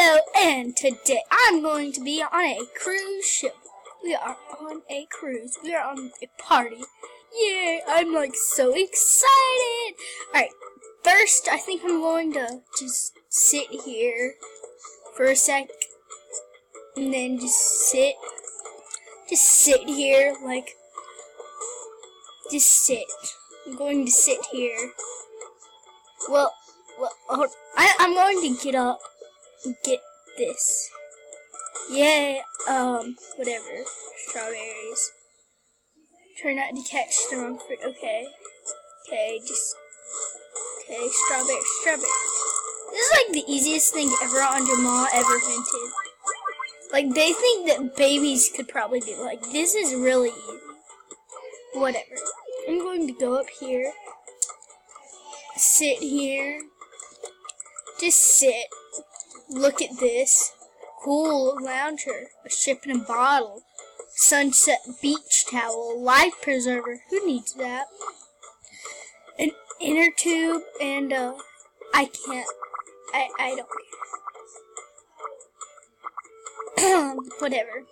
Hello, and today I'm going to be on a cruise ship. We are on a cruise. We are on a party. Yay! I'm like so excited! Alright, first I think I'm going to just sit here for a sec. And then just sit here, like, just sit. I'm going to sit here. Well, I'm going to get up and get this. Yay, whatever. Strawberries. Try not to catch the wrong fruit. Okay, strawberries. This is like the easiest thing ever Aunt Ma ever invented. Like, they think that babies could probably do. Like, this is really easy. Whatever. I'm going to go up here. Sit here. Just sit. Look at this. Cool lounger. A ship in a bottle. Sunset beach towel. Life preserver. Who needs that? An inner tube and I can't. I don't care. Whatever.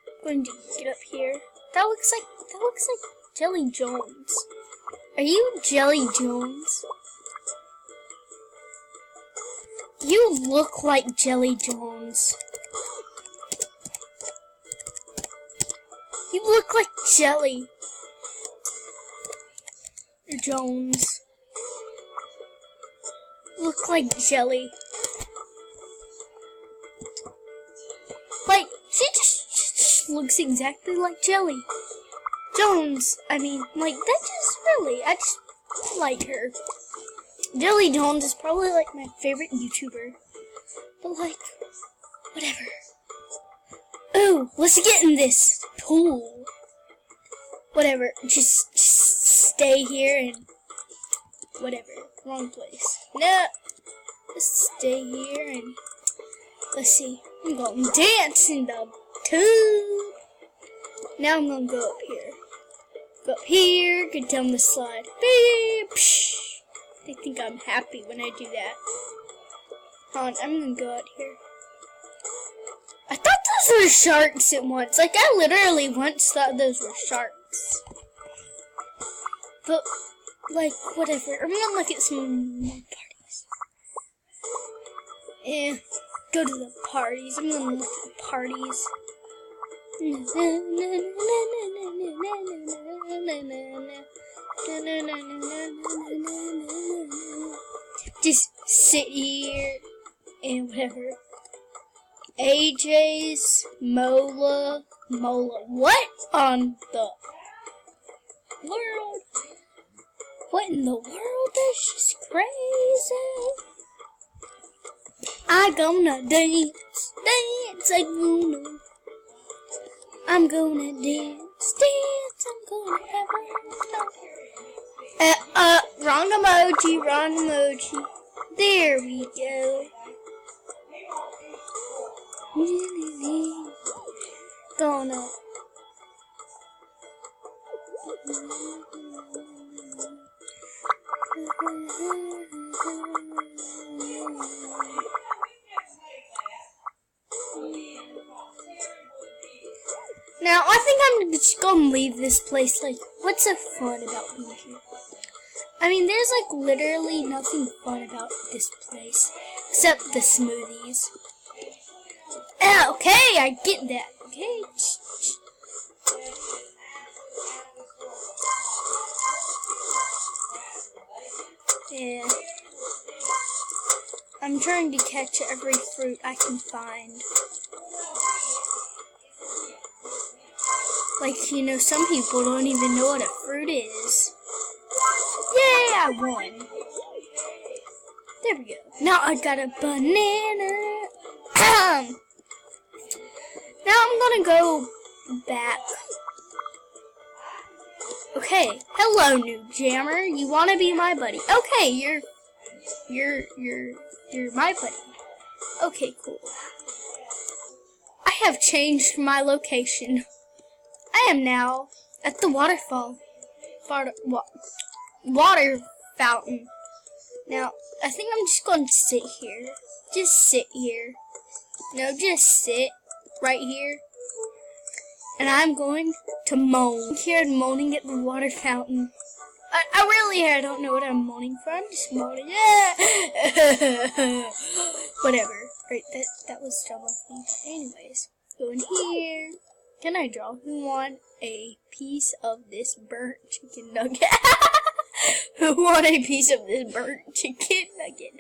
I'm going to get up here. That looks like Jelly Jones. Are you Jelly Jones? You look like Jelly Jones. You look like Jelly Jones. Look like Jelly. Like, she just looks exactly like Jelly Jones. I mean, like, that just really, I just like her. Jelly Jones is probably, like, my favorite YouTuber. But, like, whatever. Ooh, let's get in this pool. Whatever, just stay here and whatever. Wrong place. No, let's stay here and let's see. I'm going to dance in the tube. Now I'm going to go up here. Go up here, go down the slide. Beep, psh. They think I'm happy when I do that. Hold on, I'm going to go out here. I thought those were sharks at once. Like, I literally once thought those were sharks. But, like, whatever. I'm going to look at some more parties. Yeah, go to the parties. I'm going to look at the parties. Just sit here and whatever. AJ's Mola. What on the world? What in the world? That's just crazy. I gonna dance, I'm gonna dance, I'm gonna have a wrong emoji. There we go. Gonna. Now, I think I'm just gonna leave this place. Like, what's so fun about being here? I mean, there's like literally nothing fun about this place except the smoothies. Okay, I get that. Okay. Yeah. I'm trying to catch every fruit I can find. Like, you know, some people don't even know what a fruit is. Yay, I won. There we go. Now I got a banana. Now I'm gonna go back. Okay, hello, new jammer. You wanna be my buddy? Okay, you're my buddy. Okay, cool. I have changed my location. I am now at the waterfall. Water fountain. Now, I think I'm just going to sit here. Just sit here. No, just sit right here. And I'm going to moan. I'm here moaning at the water fountain. I don't know what I'm moaning for. I'm just moaning. Whatever. Right, that was dumb of me. Anyways, go in here. Can I draw? Who want a piece of this burnt chicken nugget? Who want a piece of this burnt chicken nugget?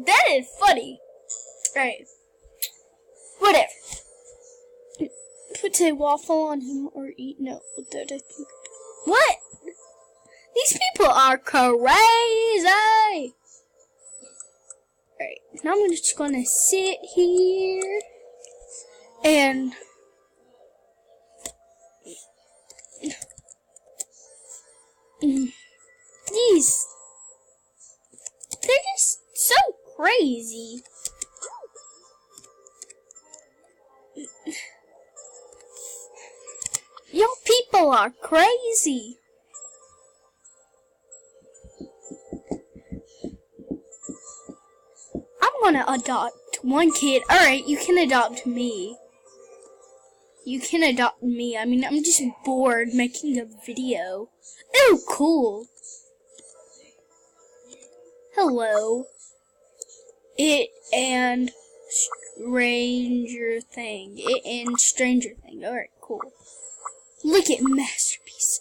That is funny. Right. Whatever. Put a waffle on him or eat no. That I think. What? These people are crazy. Alright, now I'm just gonna sit here and they're just so crazy. Y'all people are crazy. I'm gonna adopt one kid. Alright, you can adopt me. You can adopt me. I mean, I'm just bored making a video. Oh, cool. Hello. It and Stranger Thing. It and Stranger Thing. Alright, cool. Look at Masterpiece.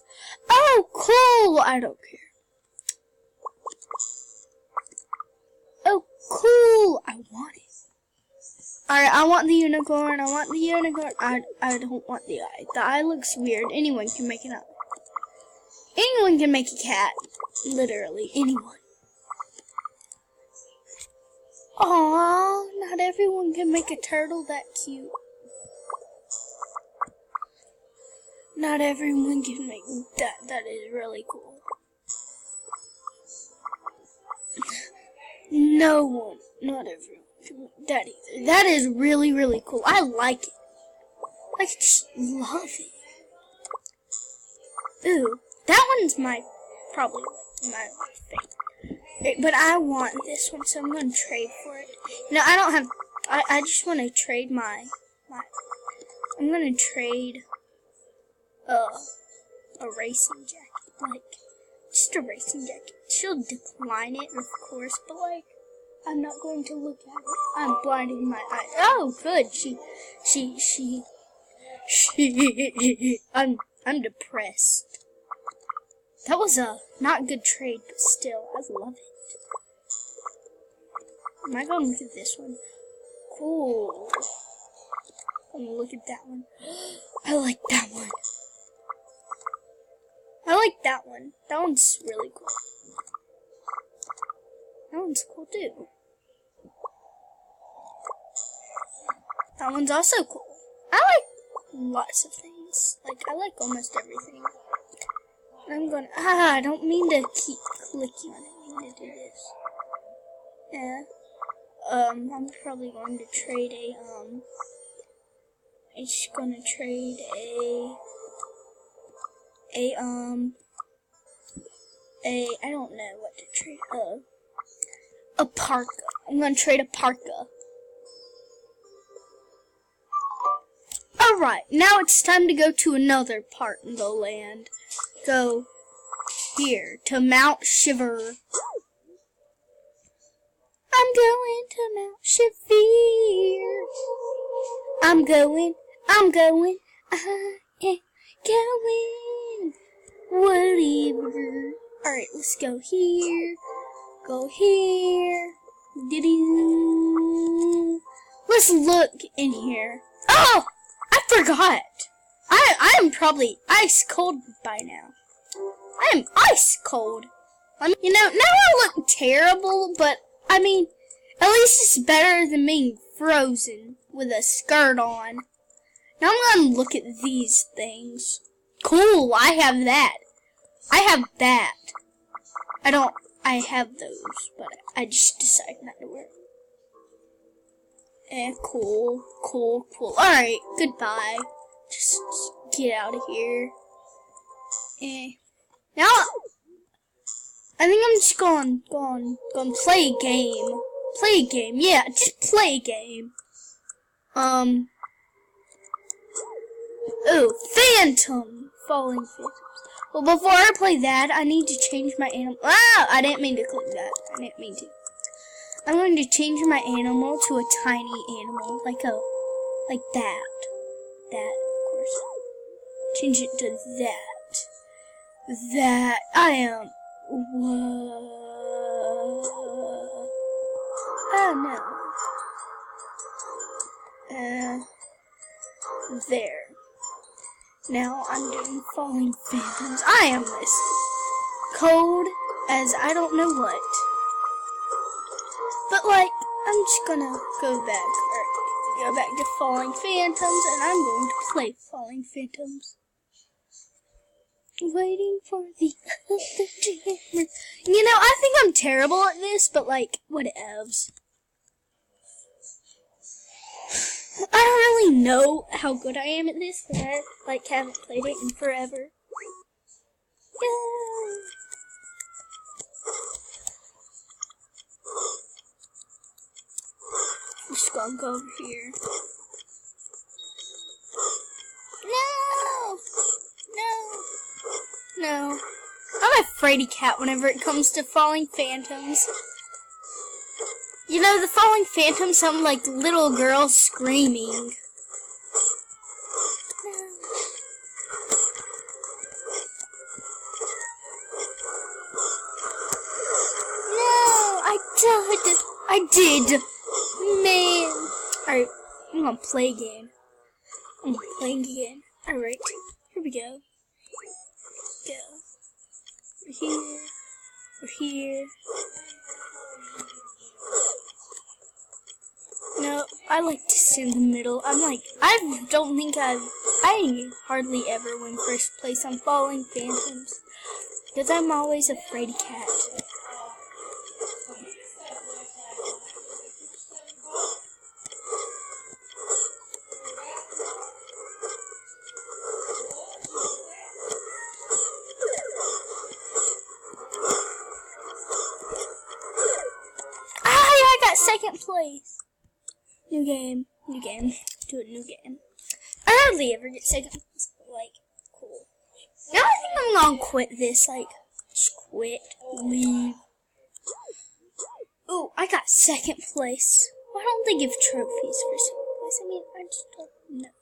Oh, cool. I don't care. Oh, cool. I want it. Alright, I want the unicorn. I want the unicorn. I don't want the eye. The eye looks weird. Anyone can make it up. Anyone can make a cat. Literally, anyone. Aww, not everyone can make a turtle that cute. Not everyone can make that. That is really cool. No one, not everyone can make that either. That is really, really cool. I like it. I just love it. Ooh, that one's probably my favorite. But I want this one, so I'm going to trade for it. No, I don't have, I just want to trade I'm going to trade a racing jacket, like, just a racing jacket. She'll decline it, of course, but, like, I'm not going to look at it. I'm blinding my eyes. Oh, good, I'm depressed. That was a not good trade, but still, I love it. Am I going to look at this one? Cool. I'm going to look at that one. I like that one. I like that one. That one's really cool. That one's cool too. That one's also cool. I like lots of things. Like, I like almost everything. I'm gonna, I don't mean to keep clicking on it. I mean to do this. Yeah. I'm probably going to trade I'm just gonna trade I don't know what to trade, a parka. I'm gonna trade a parka. Alright, now it's time to go to another part in the land. Go here, to Mount Shiver. I'm going to Mount Shiver. I'm going, I am going. Whatever. Alright, let's go here. Go here. Doo-doo. Let's look in here. Oh! I forgot. I am probably ice cold by now. I am ice cold. I mean, you know, now I look terrible, but I mean, at least it's better than being frozen with a skirt on. Now I'm gonna look at these things. Cool, I have that. I have that. I have those, but I just decided not to wear them. Cool. Alright, goodbye. Just get out of here. Now, I think I'm just going to play a game. Play a game, yeah, just play a game. Oh, Phantom! Falling Phantoms. Well, before I play that, I need to change my animal. Ah! I didn't mean to click that. I didn't mean to. I'm going to change my animal to a tiny animal. Like that. That, of course. Change it to that. That. I am. Whoa. Oh, no. There. Now I'm doing Falling Phantoms. I am this cold as I don't know what. But like, I'm just gonna go back to Falling Phantoms, and I'm going to play Falling Phantoms. Waiting for the other jammer. You know, I think I'm terrible at this, but like, whatevs. I don't really know how good I am at this, but I like haven't played it in forever. Yeah. I'm just gonna go over here. No. I'm a fraidy cat whenever it comes to Falling Phantoms. You know, the Falling Phantoms sound like little girls screaming. No, I did. Man. Alright, I'm gonna play again. Alright, here we go. We're here. No, I like to sit in the middle. I don't think I hardly ever win first place on Falling Phantoms. Because I'm always a fraidy cat. I got second place. New game. Do a new game. I hardly ever get second place, but like, cool. Now I think I'm gonna quit this, like, just quit, leave. Ooh, I got second place. Why don't they give trophies for second place? I mean, I just don't know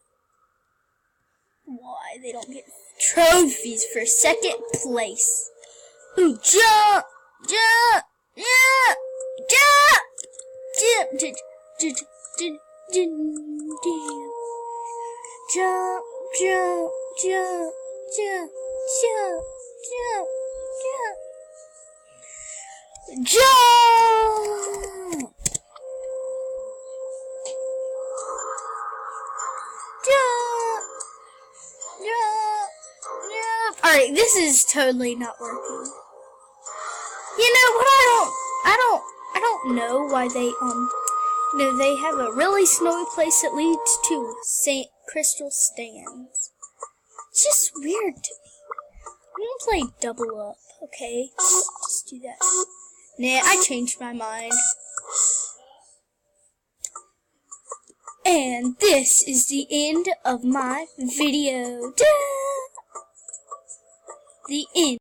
why they don't get trophies for second place. Ooh, jump, yeah, jump. Alright, this is totally not working. You know what, I don't know why they, they have a really snowy place that leads to St. Crystal Stands. It's just weird to me. I'm gonna play double up, okay? Just do that. Nah, I changed my mind. And this is the end of my video. The end.